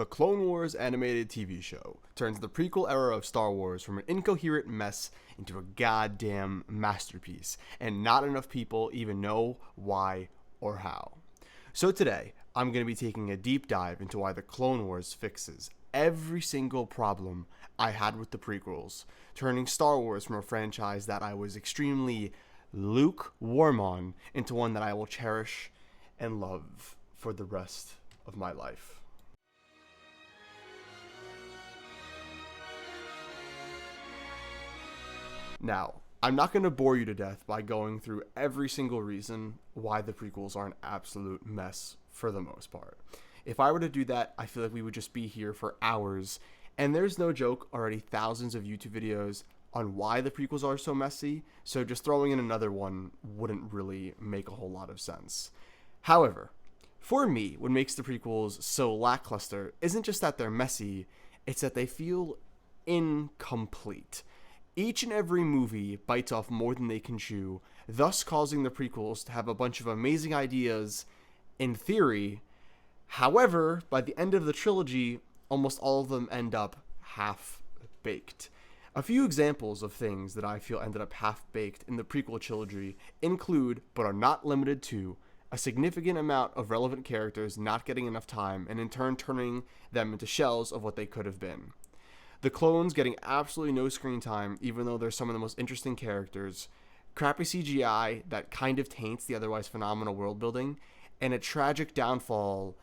The Clone Wars animated TV show turns the prequel era of Star Wars from an incoherent mess into a goddamn masterpiece, and not enough people even know why or how. So today, I'm going to be taking a deep dive into why the Clone Wars fixes every single problem I had with the prequels, turning Star Wars from a franchise that I was extremely lukewarm on into one that I will cherish and love for the rest of my life. Now, I'm not going to bore you to death by going through every single reason why the prequels are an absolute mess for the most part. If I were to do that, I feel like we would just be here for hours, and there's no joke, already thousands of YouTube videos on why the prequels are so messy, so just throwing in another one wouldn't really make a whole lot of sense. However, for me, what makes the prequels so lackluster isn't just that they're messy, it's that they feel incomplete. Each and every movie bites off more than they can chew, thus causing the prequels to have a bunch of amazing ideas in theory. However, by the end of the trilogy, almost all of them end up half-baked. A few examples of things that I feel ended up half-baked in the prequel trilogy include, but are not limited to, a significant amount of relevant characters not getting enough time and in turn turning them into shells of what they could have been. The clones getting absolutely no screen time, even though they're some of the most interesting characters, crappy CGI that kind of taints the otherwise phenomenal world building, and a tragic downfall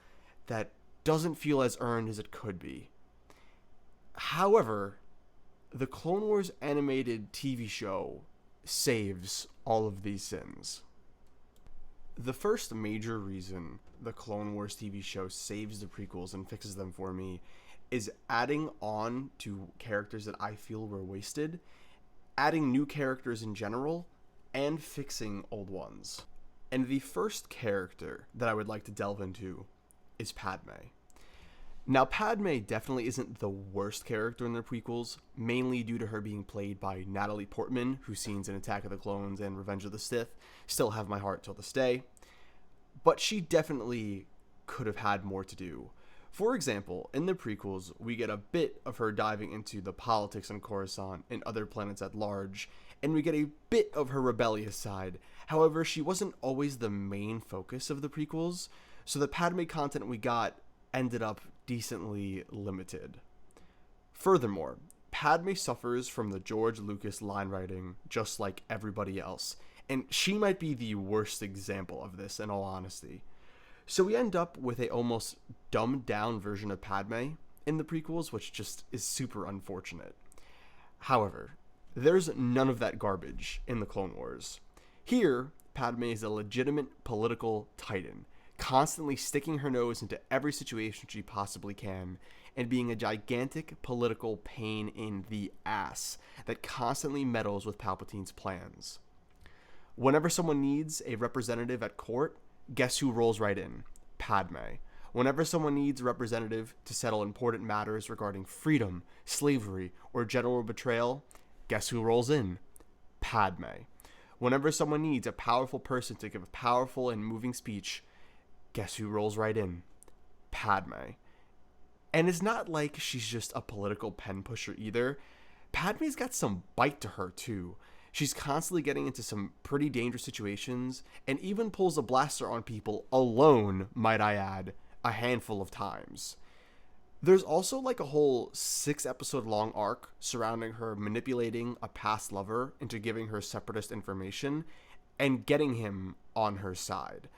that doesn't feel as earned as it could be. However, the Clone Wars animated TV show saves all of these sins. The first major reason the Clone Wars TV show saves the prequels and fixes them for me is adding on to characters that I feel were wasted, adding new characters in general, and fixing old ones. And the first character that I would like to delve into is Padmé. Now, Padmé definitely isn't the worst character in the prequels, mainly due to her being played by Natalie Portman, whose scenes in Attack of the Clones and Revenge of the Sith still have my heart till this day. But she definitely could have had more to do. For example, in the prequels, we get a bit of her diving into the politics on Coruscant and other planets at large, and we get a bit of her rebellious side. However, she wasn't always the main focus of the prequels, so the Padmé content we got ended up decently limited. Furthermore, Padmé suffers from the George Lucas line writing just like everybody else, and she might be the worst example of this in all honesty. So we end up with a almost dumbed down version of Padmé in the prequels, which just is super unfortunate. However, there's none of that garbage in the Clone Wars. Here, Padmé is a legitimate political titan, constantly sticking her nose into every situation she possibly can, and being a gigantic political pain in the ass that constantly meddles with Palpatine's plans. Whenever someone needs a representative at court, guess who rolls right in? Padmé. Whenever someone needs a representative to settle important matters regarding freedom, slavery, or general betrayal, guess who rolls in? Padmé. Whenever someone needs a powerful person to give a powerful and moving speech, guess who rolls right in? Padmé. And it's not like she's just a political pen pusher either. Padmé's got some bite to her too. She's constantly getting into some pretty dangerous situations and even pulls a blaster on people alone, might I add, a handful of times. There's also like a whole 6-episode long arc surrounding her manipulating a past lover into giving her separatist information and getting him on her side.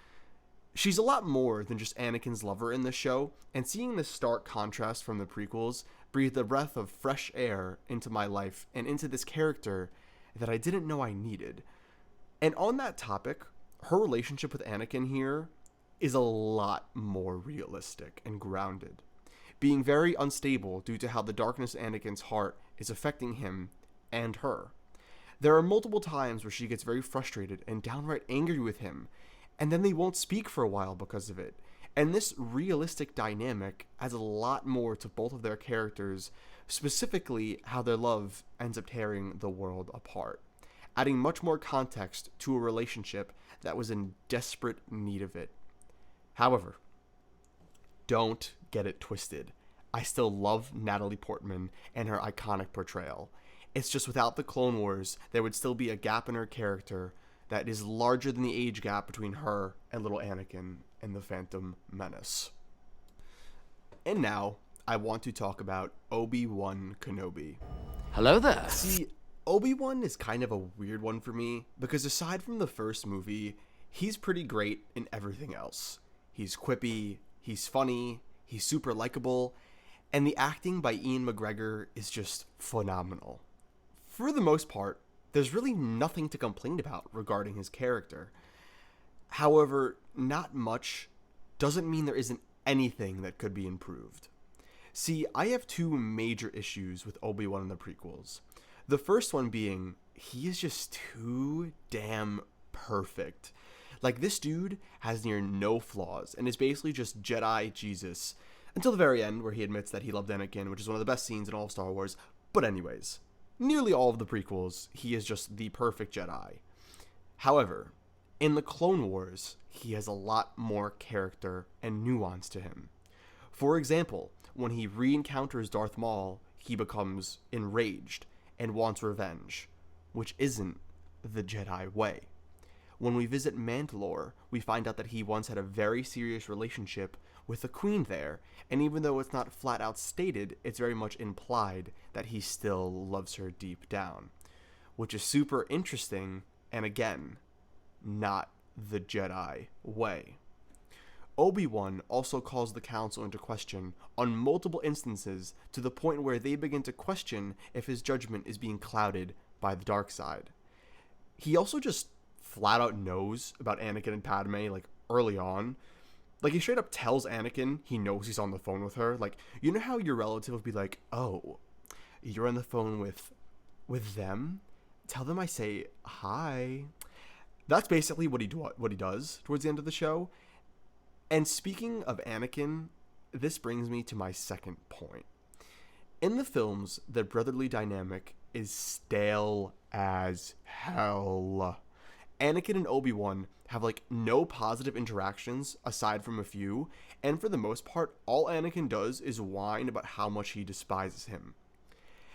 She's a lot more than just Anakin's lover in this show, and seeing this stark contrast from the prequels breathed a breath of fresh air into my life and into this character that I didn't know I needed. And on that topic, her relationship with Anakin here is a lot more realistic and grounded, being very unstable due to how the darkness of Anakin's heart is affecting him and her. There are multiple times where she gets very frustrated and downright angry with him, and then they won't speak for a while because of it. And this realistic dynamic adds a lot more to both of their characters, specifically how their love ends up tearing the world apart, adding much more context to a relationship that was in desperate need of it. However, don't get it twisted. I still love Natalie Portman and her iconic portrayal. It's just without the Clone Wars, there would still be a gap in her character that is larger than the age gap between her and little Anakin in The Phantom Menace. And now, I want to talk about Obi-Wan Kenobi. Hello there. See, Obi-Wan is kind of a weird one for me, because aside from the first movie, he's pretty great in everything else. He's quippy, he's funny, he's super likable, and the acting by Ian McGregor is just phenomenal. For the most part, there's really nothing to complain about regarding his character. However, not much doesn't mean there isn't anything that could be improved. See, I have two major issues with Obi-Wan in the prequels. The first one being, he is just too damn perfect. Like, this dude has near no flaws and is basically just Jedi Jesus until the very end, where he admits that he loved Anakin, which is one of the best scenes in all of Star Wars. But anyways, nearly all of the prequels, he is just the perfect Jedi. However, in the Clone Wars, he has a lot more character and nuance to him. For example, when he re-encounters Darth Maul, he becomes enraged and wants revenge, which isn't the Jedi way. When we visit Mandalore, we find out that he once had a very serious relationship with the Queen there, and even though it's not flat out stated, it's very much implied that he still loves her deep down, which is super interesting, and again, not the Jedi way. Obi-Wan also calls the Council into question on multiple instances, to the point where they begin to question if his judgment is being clouded by the dark side. He also just flat out knows about Anakin and Padme, like, early on. Like, he straight up tells Anakin he knows he's on the phone with her. Like, you know how your relative would be like, oh, you're on the phone with them? Tell them I say hi. That's basically what he does towards the end of the show. And speaking of Anakin, this brings me to my second point. In the films, the brotherly dynamic is stale as hell. Anakin and Obi-Wan have, like, no positive interactions aside from a few, and for the most part, all Anakin does is whine about how much he despises him.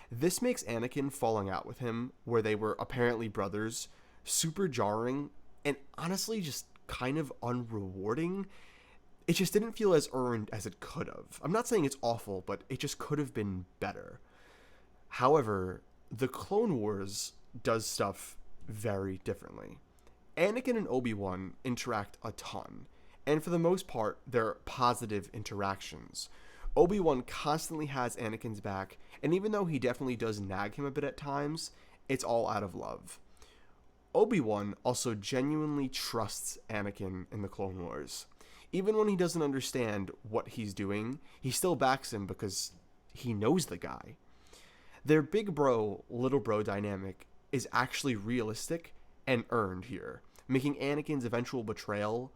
This makes Anakin falling out with him, where they were apparently brothers, super jarring, and honestly just kind of unrewarding. It just didn't feel as earned as it could have. I'm not saying it's awful, but it just could have been better. However, the Clone Wars does stuff very differently. Anakin and Obi-Wan interact a ton, and for the most part, they're positive interactions. Obi-Wan constantly has Anakin's back, and even though he definitely does nag him a bit at times, it's all out of love. Obi-Wan also genuinely trusts Anakin in the Clone Wars. Even when he doesn't understand what he's doing, he still backs him because he knows the guy. Their big bro, little bro dynamic is actually realistic and earned here, making Anakin's eventual betrayal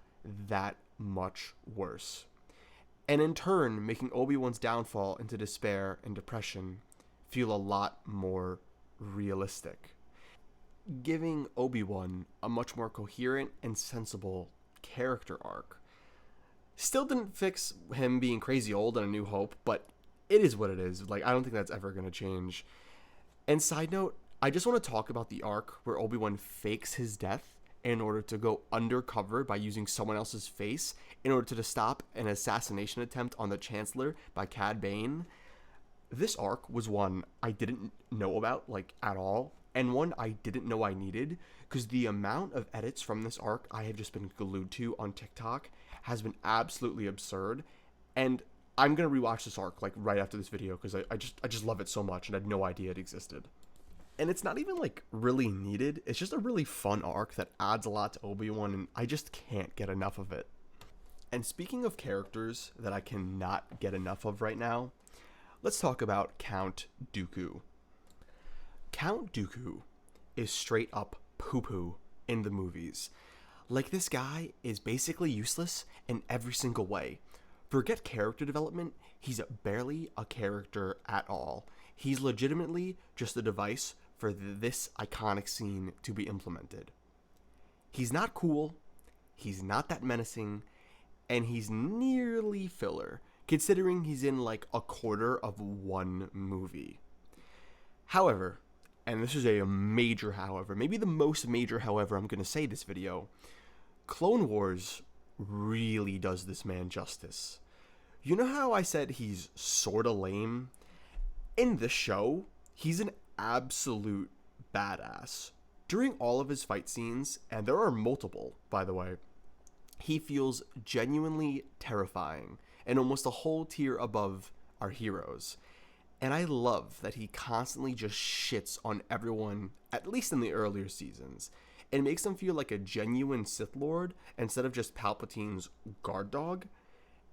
that much worse. And in turn, making Obi-Wan's downfall into despair and depression feel a lot more realistic, giving Obi-Wan a much more coherent and sensible character arc. Still didn't fix him being crazy old in A New Hope, but it is what it is. Like, I don't think that's ever going to change. And side note, I just want to talk about the arc where Obi-Wan fakes his death in order to go undercover by using someone else's face in order to stop an assassination attempt on the Chancellor by Cad Bane. This arc was one I didn't know about, like, at all, and one I didn't know I needed, because the amount of edits from this arc I have just been glued to on TikTok has been absolutely absurd, and I'm gonna rewatch this arc, like, right after this video, because I just love it so much, and I had no idea it existed. And it's not even, like, really needed. It's just a really fun arc that adds a lot to Obi-Wan, and I just can't get enough of it. And speaking of characters that I cannot get enough of right now, let's talk about Count Dooku. Count Dooku is straight up poo-poo in the movies. Like, this guy is basically useless in every single way. Forget character development, he's barely a character at all. He's legitimately just a device for this iconic scene to be implemented. He's not cool, he's not that menacing, and he's nearly filler, considering he's in like a quarter of one movie. However, and this is a major however, maybe the most major however I'm going to say this video, Clone Wars really does this man justice. You know how I said he's sorta lame? In this show, he's an absolute badass. During all of his fight scenes, and there are multiple, by the way, he feels genuinely terrifying and almost a whole tier above our heroes. And I love that he constantly just shits on everyone, at least in the earlier seasons. It makes him feel like a genuine Sith Lord instead of just Palpatine's guard dog.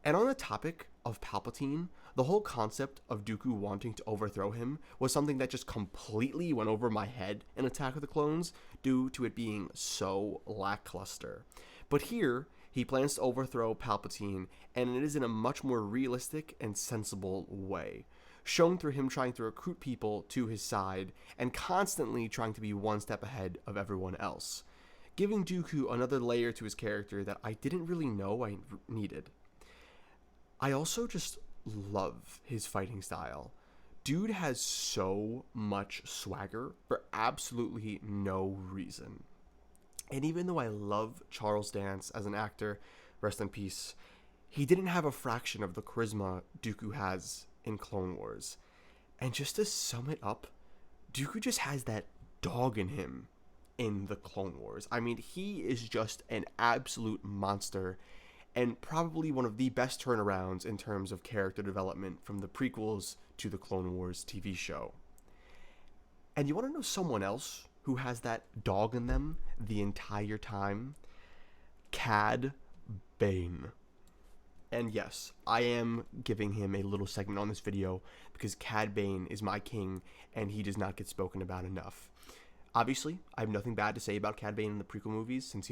And on the topic of Palpatine, the whole concept of Dooku wanting to overthrow him was something that just completely went over my head in Attack of the Clones due to it being so lackluster. But here, he plans to overthrow Palpatine, and it is in a much more realistic and sensible way, shown through him trying to recruit people to his side and constantly trying to be one step ahead of everyone else, giving Dooku another layer to his character that I didn't really know I needed. I also just love his fighting style. Dude has so much swagger for absolutely no reason. And even though I love Charles Dance as an actor, rest in peace, he didn't have a fraction of the charisma Dooku has in Clone Wars. And just to sum it up, Dooku just has that dog in him in the Clone Wars. I mean, he is just an absolute monster, and probably one of the best turnarounds in terms of character development from the prequels to the Clone Wars TV show. And you want to know someone else who has that dog in them the entire time? Cad Bane. And yes, I am giving him a little segment on this video because Cad Bane is my king and he does not get spoken about enough. Obviously, I have nothing bad to say about Cad Bane in the prequel movies since,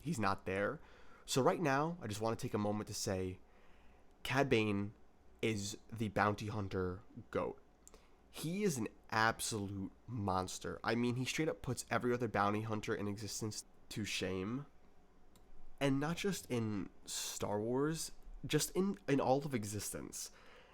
he's not there. So right now, I just want to take a moment to say Cad Bane is the bounty hunter GOAT. He is an absolute monster. I mean, he straight up puts every other bounty hunter in existence to shame. And not just in Star Wars, just in all of existence.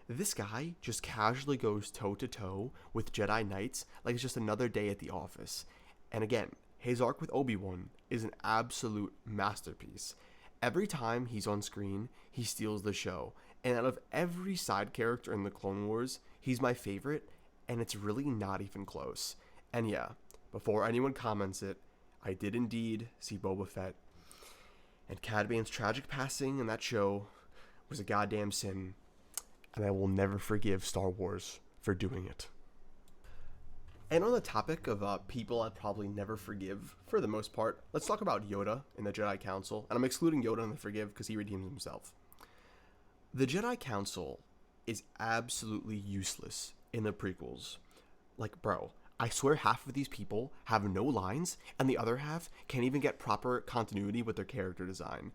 This guy just casually goes toe-to-toe with Jedi Knights like it's just another day at the office. And again, his arc with Obi-Wan is an absolute masterpiece. Every time he's on screen, he steals the show. And out of every side character in the Clone Wars, he's my favorite, and it's really not even close. And yeah, before anyone comments it, I did indeed see Boba Fett. And Cad Bane's tragic passing in that show was a goddamn sin, and I will never forgive Star Wars for doing it. And on the topic of people I'd probably never forgive, for the most part, let's talk about Yoda in the Jedi Council. And I'm excluding Yoda in the Forgive because he redeems himself. The Jedi Council is absolutely useless in the prequels. Like, bro, I swear half of these people have no lines, and the other half can't even get proper continuity with their character design.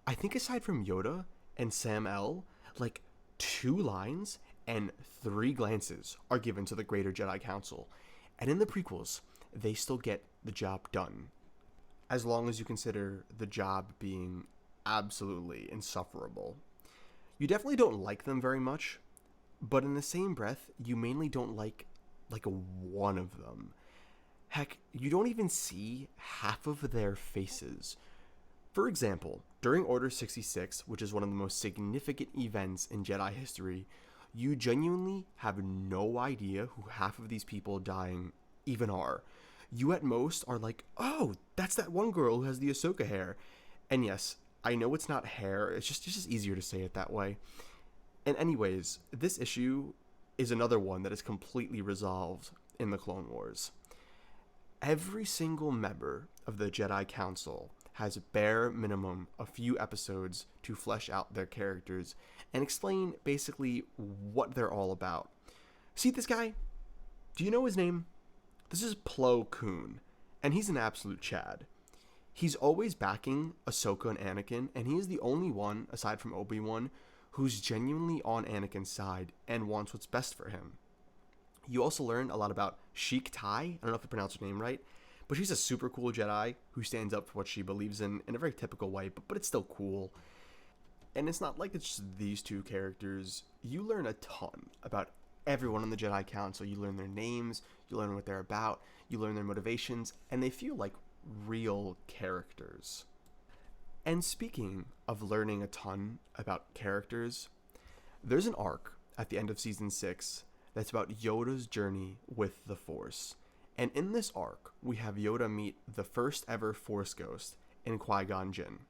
I think aside from Yoda and Sam L, like 2 lines and 3 glances are given to the greater Jedi Council. And in the prequels, they still get the job done. As long as you consider the job being absolutely insufferable. You definitely don't like them very much, but in the same breath, you mainly don't like one of them. Heck, you don't even see half of their faces. For example, during Order 66, which is one of the most significant events in Jedi history, you genuinely have no idea who half of these people dying even are. You at most are like, oh, that's that one girl who has the Ahsoka hair. And yes, I know it's not hair, it's just easier to say it that way. And anyways, this issue is another one that is completely resolved in the Clone Wars. Every single member of the Jedi Council has bare minimum a few episodes to flesh out their characters and explain basically what they're all about. See this guy? Do you know his name? This is Plo Koon, and he's an absolute Chad. He's always backing Ahsoka and Anakin, and he is the only one, aside from Obi-Wan, who's genuinely on Anakin's side and wants what's best for him. You also learn a lot about Sheik Tai, I don't know if I pronounced her name right, but she's a super cool Jedi who stands up for what she believes in a very typical way, but it's still cool. And it's not like it's just these two characters. You learn a ton about everyone on the Jedi Council. You learn their names, you learn what they're about, you learn their motivations, and they feel like real characters. And speaking of learning a ton about characters, there's an arc at the end of season 6 that's about Yoda's journey with the Force. And in this arc, we have Yoda meet the first ever Force ghost in Qui-Gon Jinn.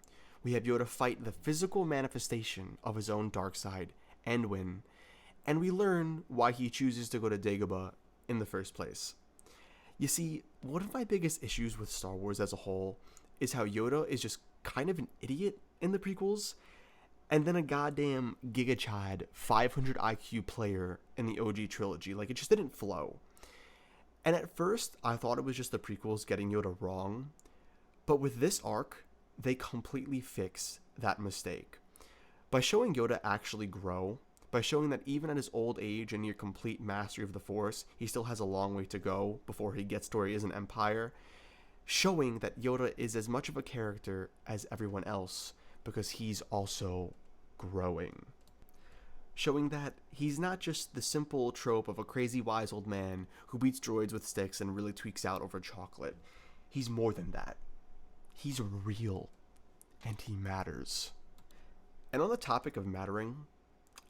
We have Yoda fight the physical manifestation of his own dark side and win. And we learn why he chooses to go to Dagobah in the first place. You see, one of my biggest issues with Star Wars as a whole is how Yoda is just kind of an idiot in the prequels, and then a goddamn Giga Chad 500 IQ player in the OG trilogy. Like, it just didn't flow. And at first, I thought it was just the prequels getting Yoda wrong, but with this arc, they completely fix that mistake. By showing Yoda actually grow, by showing that even at his old age and near complete mastery of the Force, he still has a long way to go before he gets to where he is in Empire, showing that Yoda is as much of a character as everyone else because he's also growing. Showing that he's not just the simple trope of a crazy wise old man who beats droids with sticks and really tweaks out over chocolate. He's more than that. He's real, and he matters. And on the topic of mattering,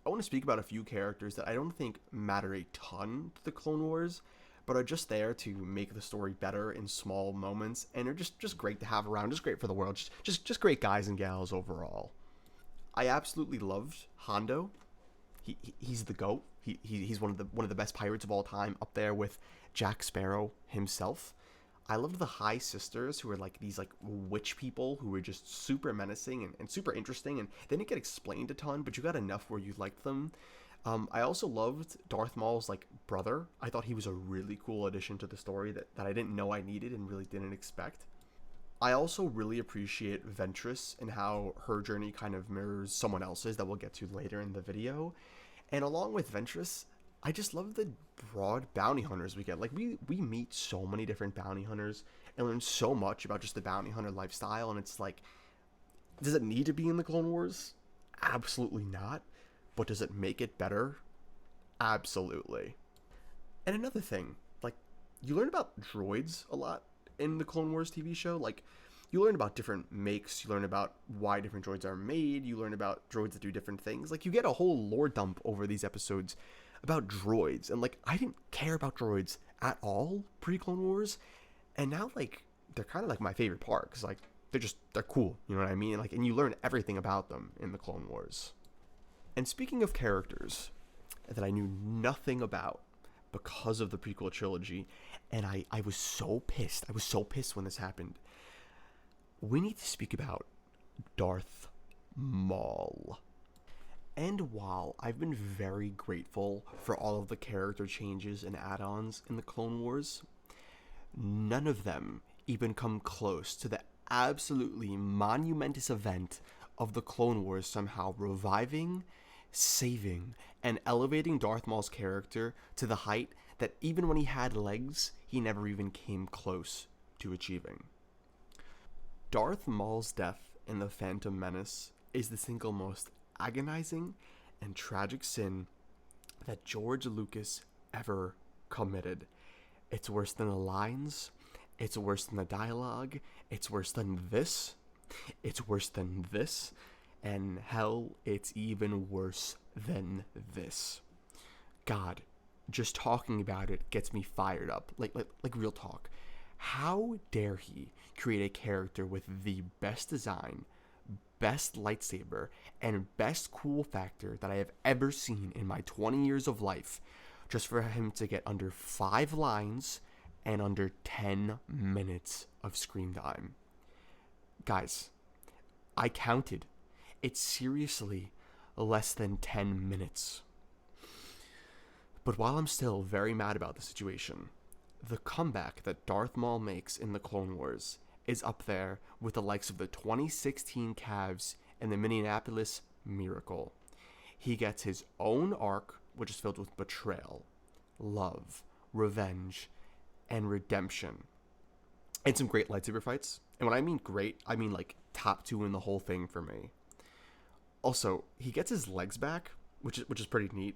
I want to speak about a few characters that I don't think matter a ton to the Clone Wars, but are just there to make the story better in small moments, and are just great to have around, just great for the world, just great guys and gals overall. I absolutely loved Hondo. He's the GOAT. He's one of the best pirates of all time, up there with Jack Sparrow himself. I loved the High Sisters, who were like these like witch people who were just super menacing and super interesting, and they didn't get explained a ton, but you got enough where you liked them. I also loved Darth Maul's like brother. I thought he was a really cool addition to the story that I didn't know I needed and really didn't expect. I also really appreciate Ventress and how her journey kind of mirrors someone else's that we'll get to later in the video. And along with Ventress, I just love the broad bounty hunters we get. Like, we meet so many different bounty hunters and learn so much about just the bounty hunter lifestyle, and it's like, does it need to be in the Clone Wars? Absolutely not. But does it make it better? Absolutely. And another thing, like, you learn about droids a lot in the Clone Wars TV show. Like, you learn about different makes, you learn about why different droids are made, you learn about droids that do different things. Like, you get a whole lore dump over these episodes about droids, and like, I didn't care about droids at all pre-Clone Wars, and now like they're kind of like my favorite part, because like they're cool, you know what I mean? Like, and you learn everything about them in the Clone Wars. And speaking of characters that I knew nothing about because of the prequel trilogy, and I was so pissed. I was so pissed when this happened. We need to speak about Darth Maul. And while I've been very grateful for all of the character changes and add-ons in the Clone Wars, none of them even come close to the absolutely monumentous event of the Clone Wars somehow reviving, saving, and elevating Darth Maul's character to the height that even when he had legs, he never even came close to achieving. Darth Maul's death in The Phantom Menace is the single most agonizing and tragic sin that George Lucas ever committed. It's worse than the lines, it's worse than the dialogue, it's worse than this, it's worse than this, and hell, it's even worse than this. God, just talking about it gets me fired up, like real talk. How dare he create a character with the best design, best lightsaber, and best cool factor that I have ever seen in my 20 years of life, just for him to get under 5 lines and under 10 minutes of screen time. Guys, I counted. It's seriously less than 10 minutes. But while I'm still very mad about the situation, the comeback that Darth Maul makes in the Clone Wars is up there with the likes of the 2016 Cavs and the Minneapolis Miracle. He gets his own arc, which is filled with betrayal, love, revenge, and redemption. And some great lightsaber fights. And when I mean great, I mean like top 2 in the whole thing for me. Also, he gets his legs back, which is pretty neat.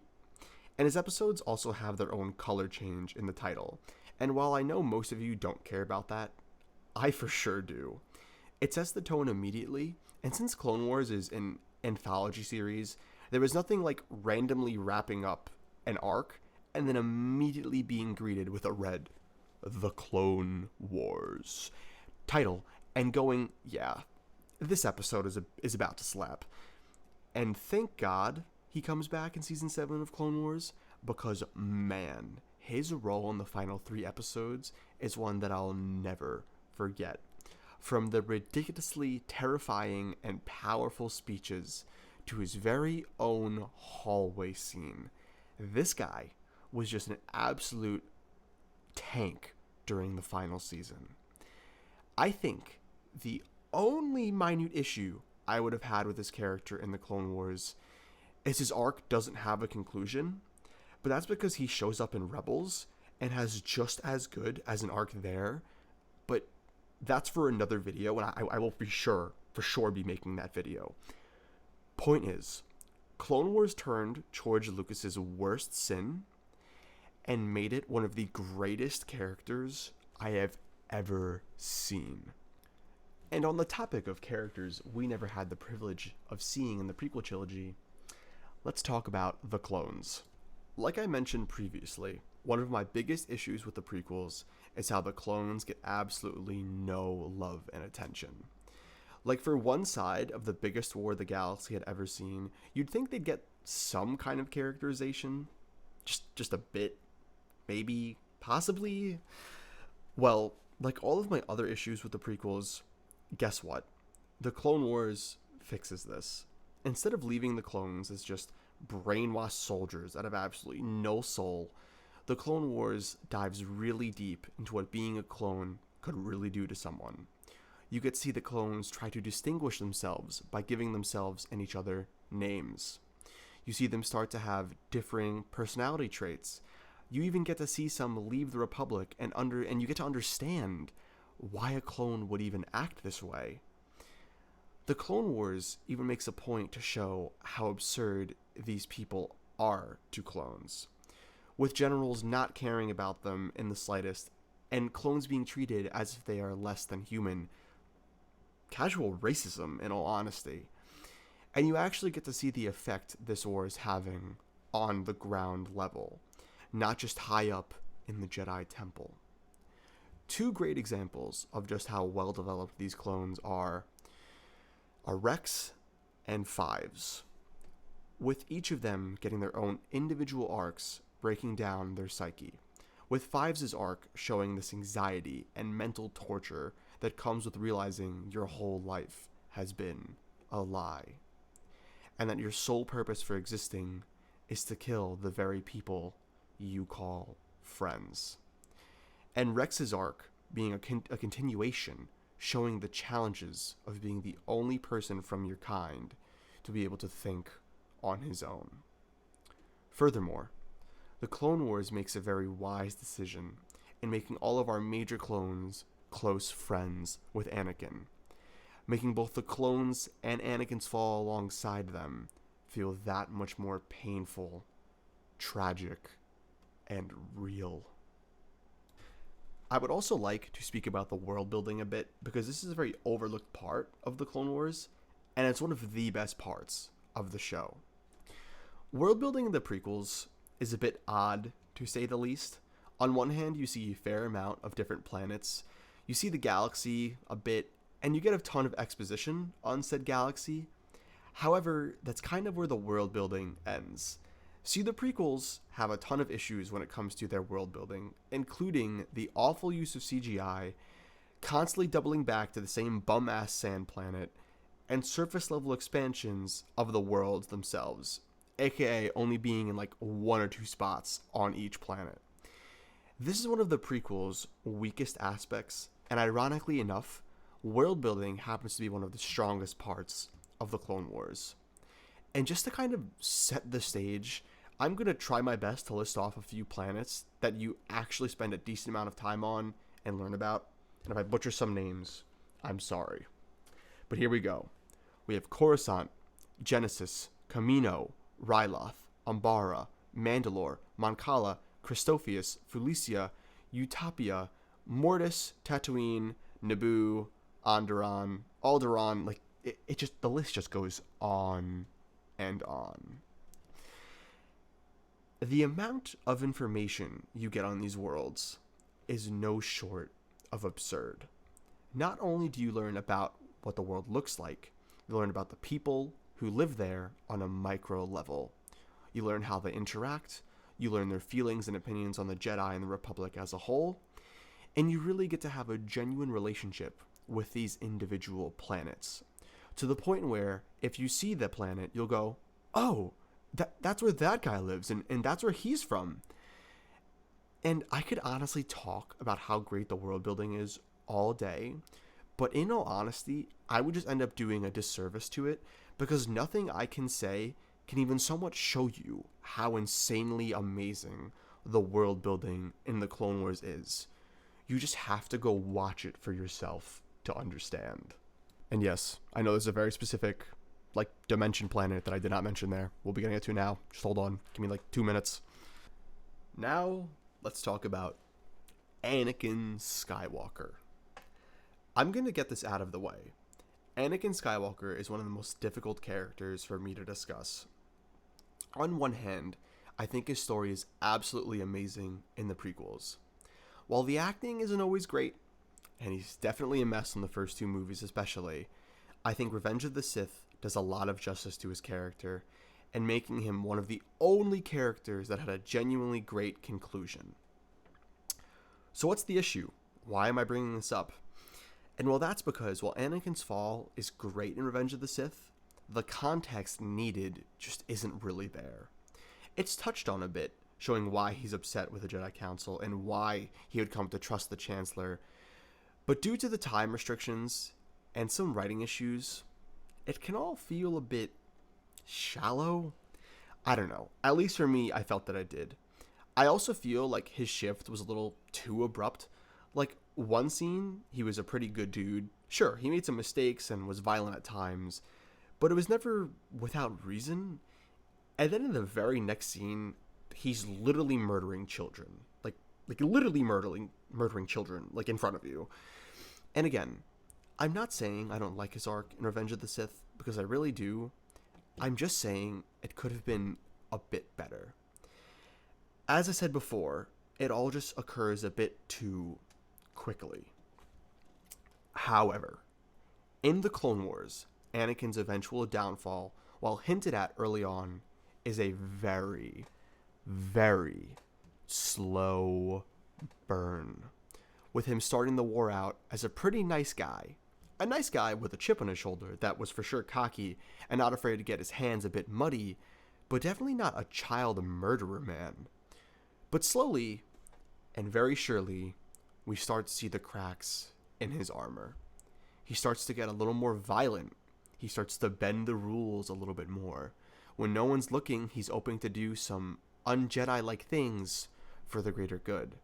And his episodes also have their own color change in the title. And while I know most of you don't care about that, I for sure do. It sets the tone immediately, and since Clone Wars is an anthology series, there was nothing like randomly wrapping up an arc and then immediately being greeted with a red "The Clone Wars" title and going, yeah, this episode is about to slap. And thank God he comes back in season 7 of Clone Wars, because man, his role in the final 3 episodes is one that I'll never forget. From the ridiculously terrifying and powerful speeches to his very own hallway scene, this guy was just an absolute tank during the final season. I think the only minute issue I would have had with his character in the Clone Wars is his arc doesn't have a conclusion, but that's because he shows up in Rebels and has just as good as an arc there, but that's for another video, and I will for sure be making that video. Point is, Clone Wars turned George Lucas's worst sin and made it one of the greatest characters I have ever seen. And on the topic of characters we never had the privilege of seeing in the prequel trilogy, let's talk about the clones. Like I mentioned previously, one of my biggest issues with the prequels is how the clones get absolutely no love and attention. Like, for one side of the biggest war the galaxy had ever seen, you'd think they'd get some kind of characterization. Just a bit. Maybe. Possibly. Well, like all of my other issues with the prequels, guess what? The Clone Wars fixes this. Instead of leaving the clones as just brainwashed soldiers that have absolutely no soul, the Clone Wars dives really deep into what being a clone could really do to someone. You get to see the clones try to distinguish themselves by giving themselves and each other names. You see them start to have differing personality traits. You even get to see some leave the Republic and you get to understand why a clone would even act this way. The Clone Wars even makes a point to show how absurd these people are to clones, with generals not caring about them in the slightest, and clones being treated as if they are less than human. Casual racism, in all honesty. And you actually get to see the effect this war is having on the ground level, not just high up in the Jedi Temple. 2 great examples of just how well developed these clones are Rex and Fives, with each of them getting their own individual arcs breaking down their psyche, with Fives' arc showing this anxiety and mental torture that comes with realizing your whole life has been a lie, and that your sole purpose for existing is to kill the very people you call friends. And Rex's arc being a continuation, showing the challenges of being the only person from your kind to be able to think on his own. Furthermore, the Clone Wars makes a very wise decision in making all of our major clones close friends with Anakin, making both the clones and Anakin's fall alongside them feel that much more painful, tragic, and real. I would also like to speak about the world building a bit, because this is a very overlooked part of the Clone Wars, and it's one of the best parts of the show. World building in the prequels is a bit odd, to say the least. On one hand, you see a fair amount of different planets, you see the galaxy a bit, and you get a ton of exposition on said galaxy. However, that's kind of where the world building ends. See, the prequels have a ton of issues when it comes to their world building, including the awful use of CGI, constantly doubling back to the same bum-ass sand planet, and surface level expansions of the worlds themselves, aka only being in like 1 or 2 spots on each planet. This is one of the prequels' weakest aspects, and ironically enough, world building happens to be one of the strongest parts of the Clone Wars. And just to kind of set the stage, I'm going to try my best to list off a few planets that you actually spend a decent amount of time on and learn about. And if I butcher some names, I'm sorry. But here we go. We have Coruscant, Genesis, Camino, Ryloth, Umbara, Mandalore, Moncala, Christophilus, Felicia, Utopia, Mortis, Tatooine, Naboo, Alderaan, like, it just, the list just goes on and on. The amount of information you get on these worlds is no short of absurd. Not only do you learn about what the world looks like, you learn about the people who live there on a micro level. You learn how they interact, you learn their feelings and opinions on the Jedi and the Republic as a whole, and you really get to have a genuine relationship with these individual planets. To the point where, if you see the planet, you'll go, oh, that's where that guy lives, and that's where he's from. And I could honestly talk about how great the world building is all day, but in all honesty, I would just end up doing a disservice to it, because nothing I can say can even somewhat show you how insanely amazing the world building in the Clone Wars is. You just have to go watch it for yourself to understand. And yes, I know there's a very specific, like, dimension planet that I did not mention there. We'll be getting it to now. Just hold on. Give me like 2 minutes. Now, let's talk about Anakin Skywalker. I'm going to get this out of the way. Anakin Skywalker is one of the most difficult characters for me to discuss. On one hand, I think his story is absolutely amazing in the prequels. While the acting isn't always great, and he's definitely a mess in the first 2 movies especially, I think Revenge of the Sith does a lot of justice to his character, and making him one of the only characters that had a genuinely great conclusion. So what's the issue? Why am I bringing this up? And well, that's because while Anakin's fall is great in Revenge of the Sith, the context needed just isn't really there. It's touched on a bit, showing why he's upset with the Jedi Council and why he would come to trust the Chancellor. But due to the time restrictions and some writing issues, it can all feel a bit shallow. I don't know. At least for me, I felt that I did. I also feel like his shift was a little too abrupt. Like, one scene, he was a pretty good dude. Sure, he made some mistakes and was violent at times, but it was never without reason. And then in the very next scene, he's literally murdering children. Like literally murdering children, like, in front of you. And again, I'm not saying I don't like his arc in Revenge of the Sith, because I really do. I'm just saying it could have been a bit better. As I said before, it all just occurs a bit too quickly. However, in the Clone Wars, Anakin's eventual downfall, while hinted at early on, is a very, very slow burn, with him starting the war out as a pretty nice guy. A nice guy with a chip on his shoulder that was for sure cocky and not afraid to get his hands a bit muddy, but definitely not a child murderer man. But slowly, and very surely, we start to see the cracks in his armor. He starts to get a little more violent. He starts to bend the rules a little bit more. When no one's looking, he's open to do some un-Jedi-like things for the greater good.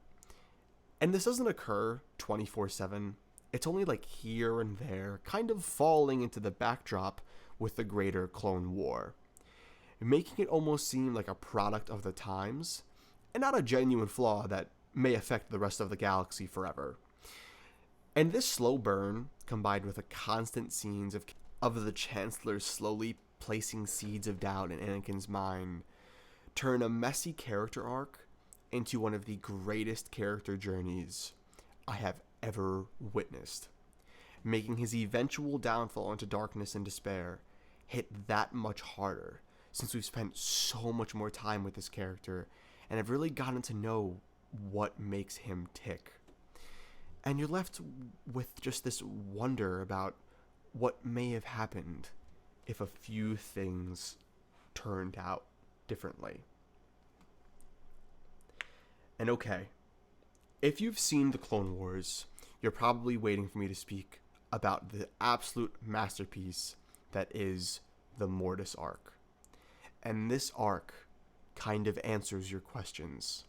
And this doesn't occur 24/7. It's only like here and there, kind of falling into the backdrop with the greater Clone War, making it almost seem like a product of the times, and not a genuine flaw that may affect the rest of the galaxy forever. And this slow burn, combined with the constant scenes of the Chancellor slowly placing seeds of doubt in Anakin's mind, turn a messy character arc into one of the greatest character journeys I have ever witnessed, making his eventual downfall into darkness and despair hit that much harder, since we've spent so much more time with this character and have really gotten to know what makes him tick. And you're left with just this wonder about what may have happened if a few things turned out differently. And okay, if you've seen the Clone Wars, you're probably waiting for me to speak about the absolute masterpiece that is the Mortis arc. And this arc kind of answers your questions,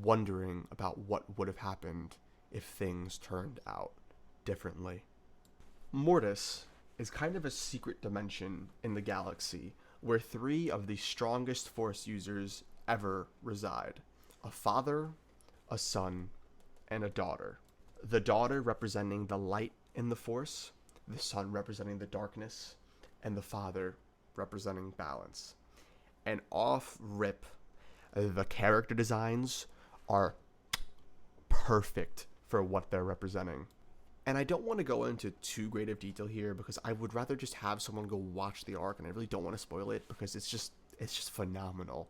wondering about what would have happened if things turned out differently. Mortis is kind of a secret dimension in the galaxy where three of the strongest Force users ever reside: a father, a son, and a daughter. The daughter representing the light in the Force, the son representing the darkness, and the father representing balance. And off rip, the character designs are perfect for what they're representing. And I don't want to go into too great of detail here because I would rather just have someone go watch the arc, and I really don't want to spoil it because it's just phenomenal.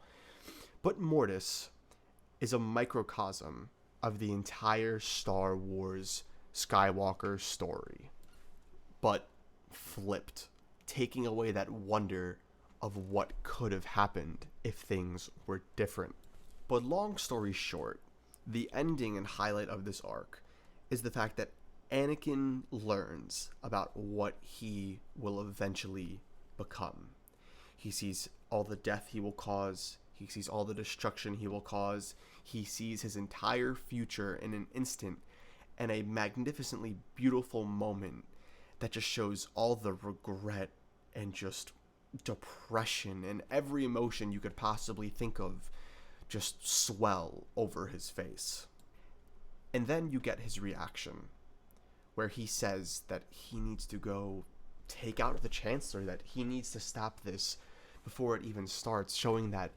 But Mortis is a microcosm of the entire Star Wars Skywalker story, but flipped, taking away that wonder of what could have happened if things were different. But long story short, the ending and highlight of this arc is the fact that Anakin learns about what he will eventually become. He sees all the death he will cause. He sees all the destruction he will cause. He sees his entire future in an instant, and a magnificently beautiful moment that just shows all the regret and just depression and every emotion you could possibly think of just swell over his face. And then you get his reaction, where he says that he needs to go take out the Chancellor, that he needs to stop this before it even starts, showing that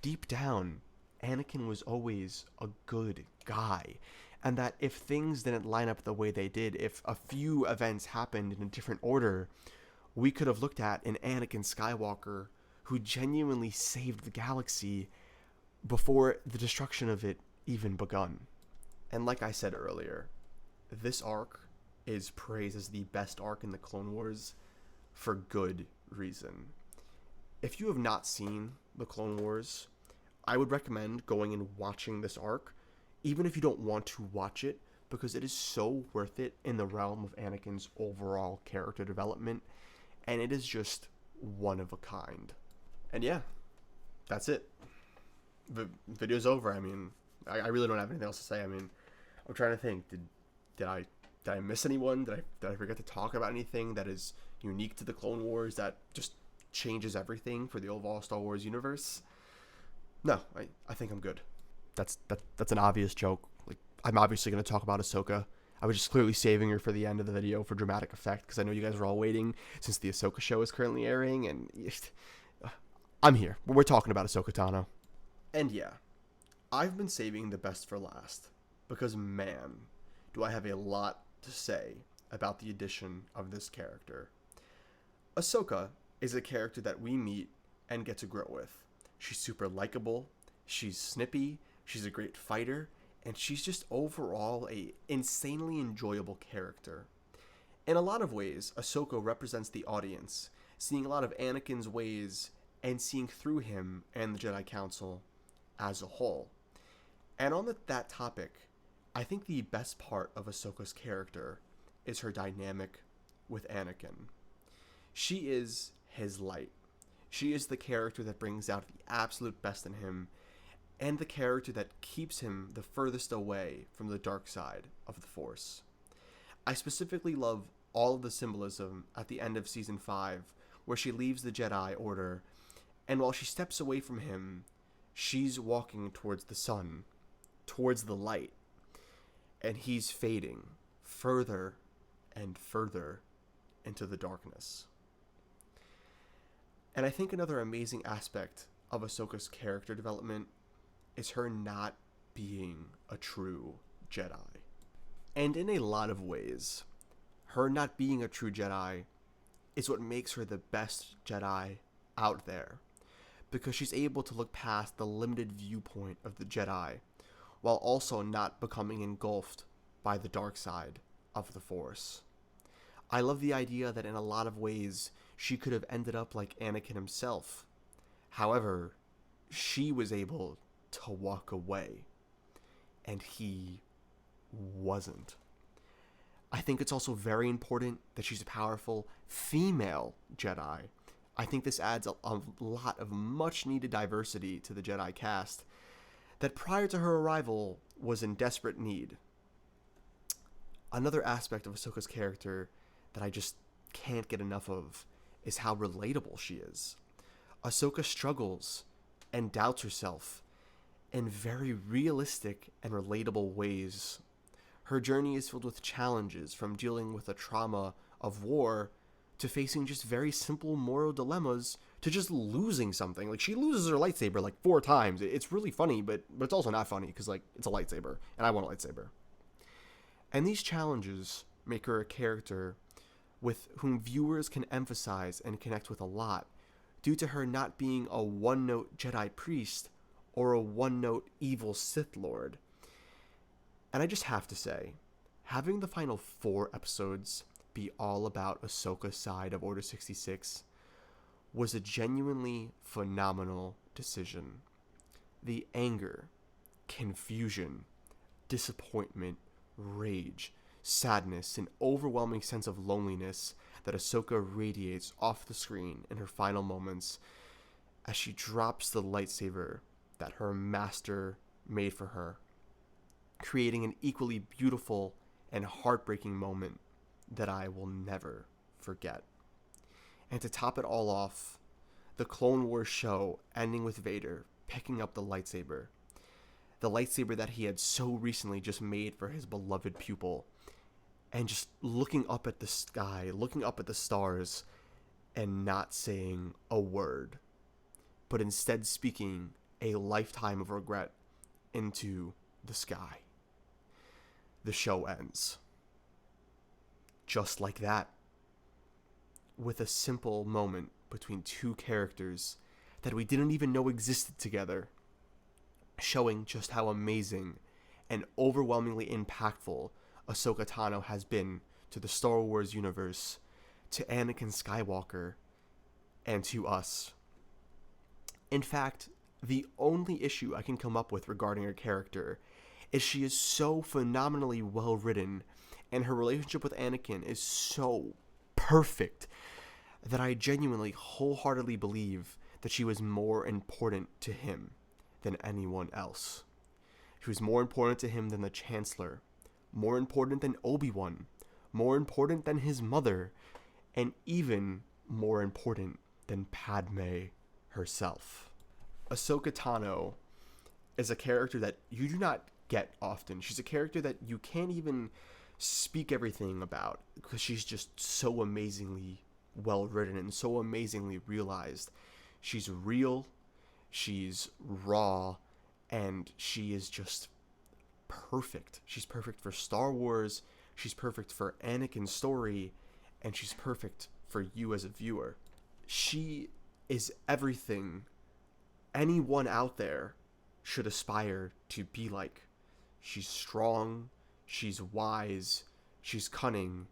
deep down, Anakin was always a good guy, and that if things didn't line up the way they did, if a few events happened in a different order, we could have looked at an Anakin Skywalker who genuinely saved the galaxy before the destruction of it even begun. And like I said earlier, this arc is praised as the best arc in the Clone Wars for good reason. If you have not seen the Clone Wars, I would recommend going and watching this arc, even if you don't want to watch it, because it is so worth it in the realm of Anakin's overall character development, and it is just one of a kind. And yeah, that's it. The video's over. I mean, I really don't have anything else to say. I mean, I'm trying to think. Did I miss anyone? Did I forget to talk about anything that is unique to the Clone Wars that just changes everything for the overall Star Wars universe? No, I think I'm good. That's an obvious joke. Like, I'm obviously going to talk about Ahsoka. I was just clearly saving her for the end of the video for dramatic effect because I know you guys are all waiting since the Ahsoka show is currently airing, and I'm here. We're talking about Ahsoka Tano. And yeah, I've been saving the best for last because, man, do I have a lot to say about the addition of this character. Ahsoka is a character that we meet and get to grow with. She's super likable, she's snippy, she's a great fighter, and she's just overall a insanely enjoyable character. In a lot of ways, Ahsoka represents the audience, seeing a lot of Anakin's ways and seeing through him and the Jedi Council as a whole. And on that topic, I think the best part of Ahsoka's character is her dynamic with Anakin. She is his light. She is the character that brings out the absolute best in him, and the character that keeps him the furthest away from the dark side of the Force. I specifically love all of the symbolism at the end of Season 5, where she leaves the Jedi Order, and while she steps away from him, she's walking towards the sun, towards the light, and he's fading further and further into the darkness. And I think another amazing aspect of Ahsoka's character development is her not being a true Jedi. And in a lot of ways, her not being a true Jedi is what makes her the best Jedi out there, because she's able to look past the limited viewpoint of the Jedi while also not becoming engulfed by the dark side of the Force. I love the idea that in a lot of ways she could have ended up like Anakin himself. However, she was able to walk away, and he wasn't. I think it's also very important that she's a powerful female Jedi. I think this adds a lot of much needed diversity to the Jedi cast that prior to her arrival was in desperate need. Another aspect of Ahsoka's character that I just can't get enough of is how relatable she is. Ahsoka struggles and doubts herself in very realistic and relatable ways. Her journey is filled with challenges, from dealing with the trauma of war to facing just very simple moral dilemmas to just losing something. Like, she loses her lightsaber like 4 times. It's really funny, but it's also not funny because, like, it's a lightsaber and I want a lightsaber. And these challenges make her a character with whom viewers can emphasize and connect with a lot, due to her not being a one-note Jedi priest or a one-note evil Sith Lord. And I just have to say, having the final 4 episodes be all about Ahsoka's side of Order 66 was a genuinely phenomenal decision. The anger, confusion, disappointment, rage, sadness, and overwhelming sense of loneliness that Ahsoka radiates off the screen in her final moments as she drops the lightsaber that her master made for her, creating an equally beautiful and heartbreaking moment that I will never forget. And to top it all off, the Clone Wars show ending with Vader picking up the lightsaber that he had so recently just made for his beloved pupil, and just looking up at the sky, looking up at the stars, and not saying a word, but instead speaking a lifetime of regret into the sky. The show ends. Just like that. With a simple moment between 2 characters that we didn't even know existed together, showing just how amazing and overwhelmingly impactful Ahsoka Tano has been to the Star Wars universe, to Anakin Skywalker, and to us. In fact, the only issue I can come up with regarding her character is she is so phenomenally well written, and her relationship with Anakin is so perfect, that I genuinely, wholeheartedly believe that she was more important to him than anyone else. She was more important to him than the Chancellor, more important than Obi-Wan, more important than his mother, and even more important than Padmé herself. Ahsoka Tano is a character that you do not get often. She's a character that you can't even speak everything about, because she's just so amazingly well written and so amazingly realized. She's real, she's raw, and she is just perfect. She's perfect for Star Wars, she's perfect for Anakin's story, and she's perfect for you as a viewer. She is everything anyone out there should aspire to be like. She's strong, she's wise, she's cunning,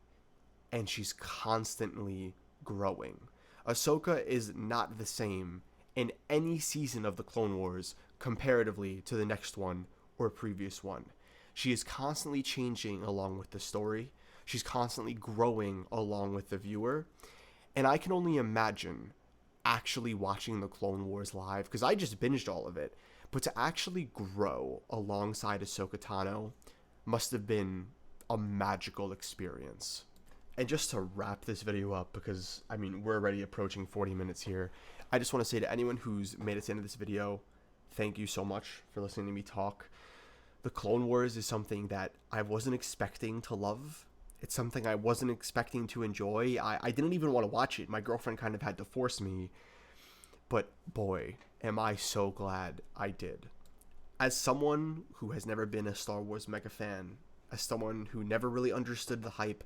and she's constantly growing. Ahsoka is not the same in any season of the Clone Wars comparatively to the next one or previous one. She is constantly changing along with the story. She's constantly growing along with the viewer. And I can only imagine actually watching the Clone Wars live, because I just binged all of it, but to actually grow alongside Ahsoka Tano must have been a magical experience. And just to wrap this video up, because, I mean, we're already approaching 40 minutes here, I just want to say to anyone who's made it to the end of this video, thank you so much for listening to me talk. The Clone Wars is something that I wasn't expecting to love. It's something I wasn't expecting to enjoy. I didn't even want to watch it. My girlfriend kind of had to force me. But boy, am I so glad I did. As someone who has never been a Star Wars mega fan, as someone who never really understood the hype,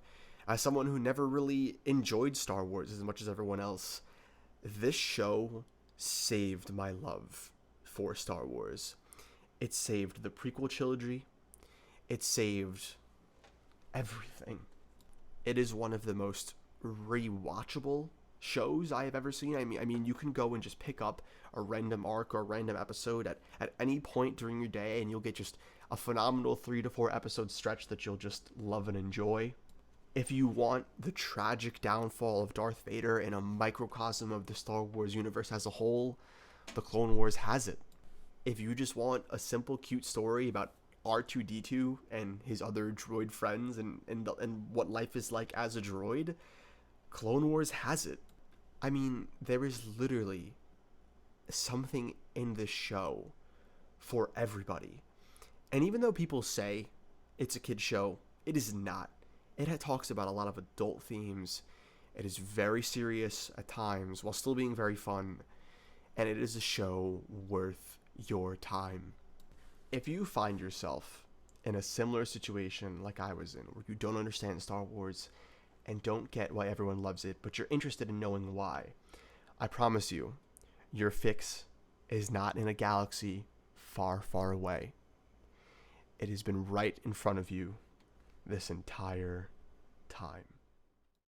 as someone who never really enjoyed Star Wars as much as everyone else, this show saved my love for Star Wars. It saved the prequel trilogy. It saved everything. It is one of the most rewatchable shows I have ever seen. I mean, you can go and just pick up a random arc or a random episode at any point during your day, and you'll get just a phenomenal 3 to 4 episode stretch that you'll just love and enjoy. If you want the tragic downfall of Darth Vader in a microcosm of the Star Wars universe as a whole, the Clone Wars has it. If you just want a simple, cute story about R2-D2 and his other droid friends and what life is like as a droid, Clone Wars has it. I mean, there is literally something in this show for everybody. And even though people say it's a kid's show, it is not. It talks about a lot of adult themes. It is very serious at times while still being very fun. And it is a show worth your time. If you find yourself in a similar situation like I was in, where you don't understand Star Wars and don't get why everyone loves it, but you're interested in knowing why, I promise you, your fix is not in a galaxy far, far away. It has been right in front of you this entire time.